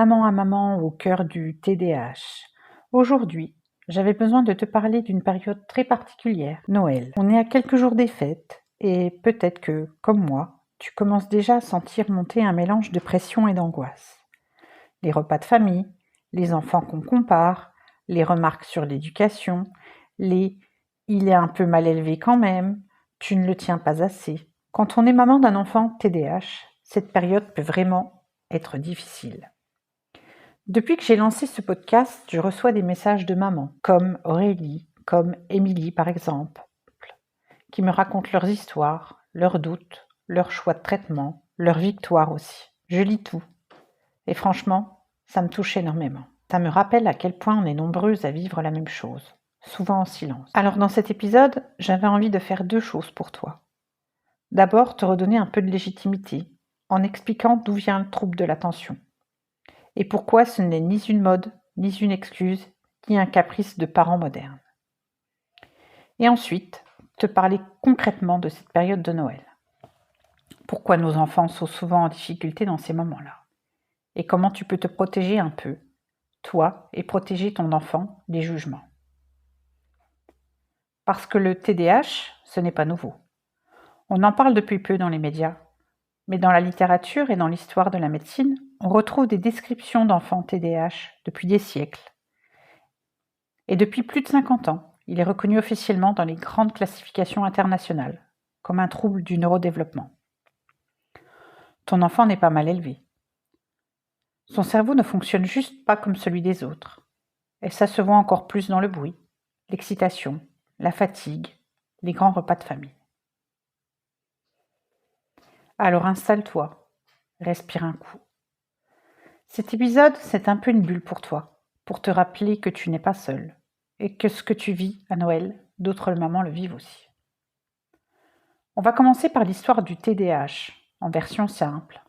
maman à maman au cœur du TDAH. Aujourd'hui, j'avais besoin de te parler d'une période très particulière, Noël. On est à quelques jours des fêtes et peut-être que, comme moi, tu commences déjà à sentir monter un mélange de pression et d'angoisse. Les repas de famille, les enfants qu'on compare, les remarques sur l'éducation, les il est un peu mal élevé quand même, tu ne le tiens pas assez. Quand on est maman d'un enfant TDAH, cette période peut vraiment être difficile. Depuis que j'ai lancé ce podcast, je reçois des messages de mamans, comme Aurélie, comme Émilie par exemple, qui me racontent leurs histoires, leurs doutes, leurs choix de traitement, leurs victoires aussi. Je lis tout. Et franchement, ça me touche énormément. Ça me rappelle à quel point on est nombreuses à vivre la même chose, souvent en silence. Alors dans cet épisode, j'avais envie de faire 2 choses pour toi. D'abord, te redonner un peu de légitimité, en expliquant d'où vient le trouble de l'attention. Et pourquoi ce n'est ni une mode, ni une excuse, ni un caprice de parents modernes. Et ensuite, te parler concrètement de cette période de Noël. Pourquoi nos enfants sont souvent en difficulté dans ces moments-là. Et comment tu peux te protéger un peu, toi, et protéger ton enfant des jugements. Parce que le TDAH, ce n'est pas nouveau. On en parle depuis peu dans les médias, mais dans la littérature et dans l'histoire de la médecine, on retrouve des descriptions d'enfants TDAH depuis des siècles. Et depuis plus de 50 ans, il est reconnu officiellement dans les grandes classifications internationales, comme un trouble du neurodéveloppement. Ton enfant n'est pas mal élevé. Son cerveau ne fonctionne juste pas comme celui des autres. Et ça se voit encore plus dans le bruit, l'excitation, la fatigue, les grands repas de famille. Alors installe-toi, respire un coup. Cet épisode, c'est un peu une bulle pour toi, pour te rappeler que tu n'es pas seul, et que ce que tu vis à Noël, d'autres mamans le vivent aussi. On va commencer par l'histoire du TDAH, en version simple,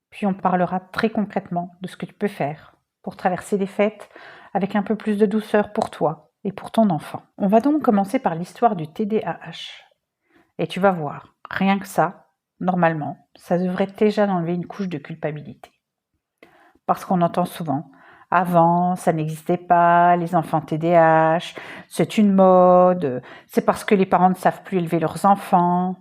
puis on parlera très concrètement de ce que tu peux faire pour traverser les fêtes avec un peu plus de douceur pour toi et pour ton enfant. On va donc commencer par l'histoire du TDAH. Et tu vas voir, rien que ça, normalement, ça devrait déjà enlever une couche de culpabilité. Parce qu'on entend souvent « avant, ça n'existait pas, les enfants TDAH, c'est une mode, c'est parce que les parents ne savent plus élever leurs enfants ».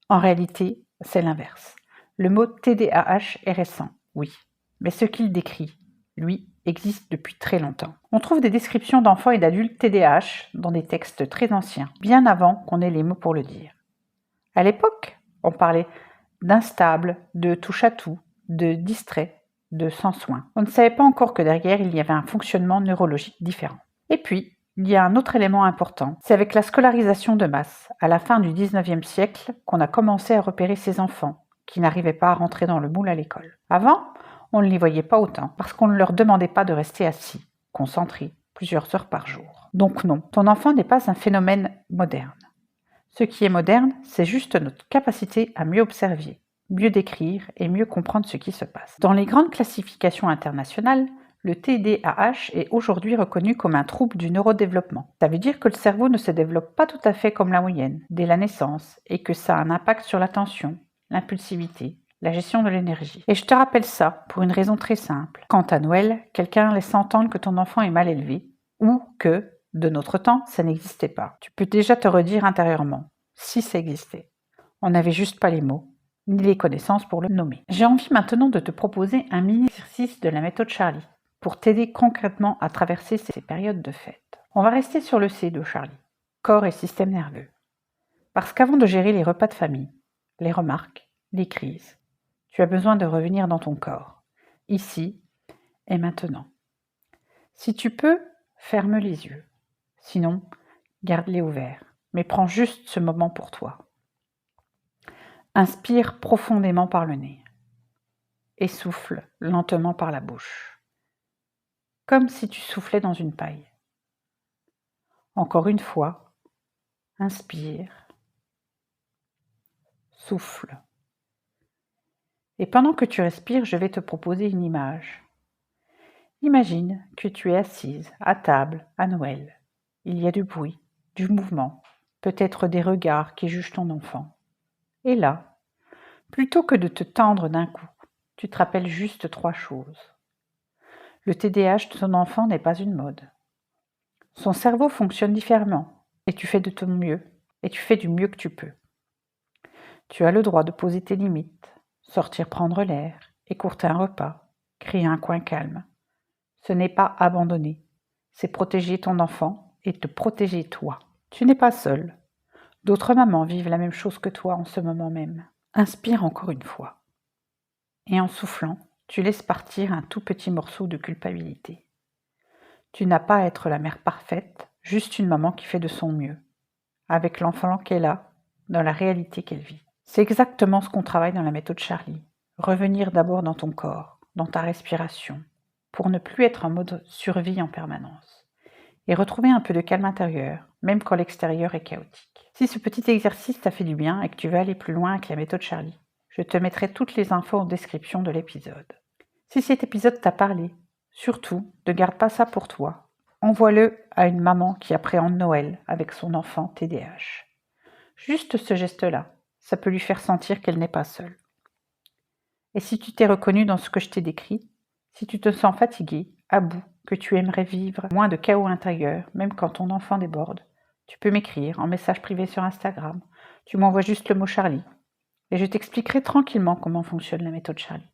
En réalité, c'est l'inverse. Le mot TDAH est récent, oui, mais ce qu'il décrit, lui, existe depuis très longtemps. On trouve des descriptions d'enfants et d'adultes TDAH dans des textes très anciens, bien avant qu'on ait les mots pour le dire. À l'époque, on parlait d'instable, de touche-à-tout, de distrait, de sans soin. On ne savait pas encore que derrière, il y avait un fonctionnement neurologique différent. Et puis, il y a un autre élément important, c'est avec la scolarisation de masse, à la fin du 19e siècle, qu'on a commencé à repérer ces enfants qui n'arrivaient pas à rentrer dans le moule à l'école. Avant, on ne les voyait pas autant, parce qu'on ne leur demandait pas de rester assis, concentrés, plusieurs heures par jour. Donc non, ton enfant n'est pas un phénomène moderne. Ce qui est moderne, c'est juste notre capacité à mieux observer, mieux décrire et mieux comprendre ce qui se passe. Dans les grandes classifications internationales, le TDAH est aujourd'hui reconnu comme un trouble du neurodéveloppement. Ça veut dire que le cerveau ne se développe pas tout à fait comme la moyenne dès la naissance et que ça a un impact sur l'attention, l'impulsivité, la gestion de l'énergie. Et je te rappelle ça pour une raison très simple. Quand à Noël, quelqu'un laisse entendre que ton enfant est mal élevé ou que, de notre temps, ça n'existait pas. Tu peux déjà te redire intérieurement, si ça existait. On n'avait juste pas les mots, ni les connaissances pour le nommer. J'ai envie maintenant de te proposer un mini-exercice de la méthode Charlie pour t'aider concrètement à traverser ces périodes de fête. On va rester sur le C de Charlie, corps et système nerveux. Parce qu'avant de gérer les repas de famille, les remarques, les crises, tu as besoin de revenir dans ton corps, ici et maintenant. Si tu peux, ferme les yeux. Sinon, garde-les ouverts, mais prends juste ce moment pour toi. Inspire profondément par le nez et souffle lentement par la bouche, comme si tu soufflais dans une paille. Encore une fois, inspire, souffle. Et pendant que tu respires, je vais te proposer une image. Imagine que tu es assise à table à Noël. Il y a du bruit, du mouvement, peut-être des regards qui jugent ton enfant. Et là, plutôt que de te tendre d'un coup, tu te rappelles juste 3 choses. Le TDAH de ton enfant n'est pas une mode. Son cerveau fonctionne différemment et tu fais de ton mieux et tu fais du mieux que tu peux. Tu as le droit de poser tes limites, sortir prendre l'air, écourter un repas, créer un coin calme. Ce n'est pas abandonner, c'est protéger ton enfant et te protéger toi. Tu n'es pas seul. D'autres mamans vivent la même chose que toi en ce moment même. Inspire encore une fois. Et en soufflant, tu laisses partir un tout petit morceau de culpabilité. Tu n'as pas à être la mère parfaite, juste une maman qui fait de son mieux, avec l'enfant qu'elle a, dans la réalité qu'elle vit. C'est exactement ce qu'on travaille dans la méthode Charlie. Revenir d'abord dans ton corps, dans ta respiration, pour ne plus être en mode survie en permanence, et retrouver un peu de calme intérieur, même quand l'extérieur est chaotique. Si ce petit exercice t'a fait du bien et que tu veux aller plus loin avec la méthode Charlie, je te mettrai toutes les infos en description de l'épisode. Si cet épisode t'a parlé, surtout, ne garde pas ça pour toi. Envoie-le à une maman qui appréhende Noël avec son enfant TDAH. Juste ce geste-là, ça peut lui faire sentir qu'elle n'est pas seule. Et si tu t'es reconnu dans ce que je t'ai décrit, si tu te sens fatigué, à bout, que tu aimerais vivre moins de chaos intérieur, même quand ton enfant déborde, tu peux m'écrire en message privé sur Instagram. Tu m'envoies juste le mot Charlie. Et je t'expliquerai tranquillement comment fonctionne la méthode Charlie.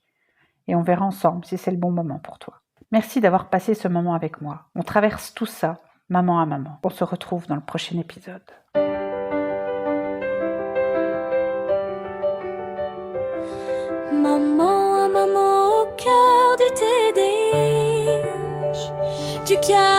Et on verra ensemble si c'est le bon moment pour toi. Merci d'avoir passé ce moment avec moi. On traverse tout ça, maman à maman. On se retrouve dans le prochain épisode. Maman à maman au cœur du TDAH, du cœur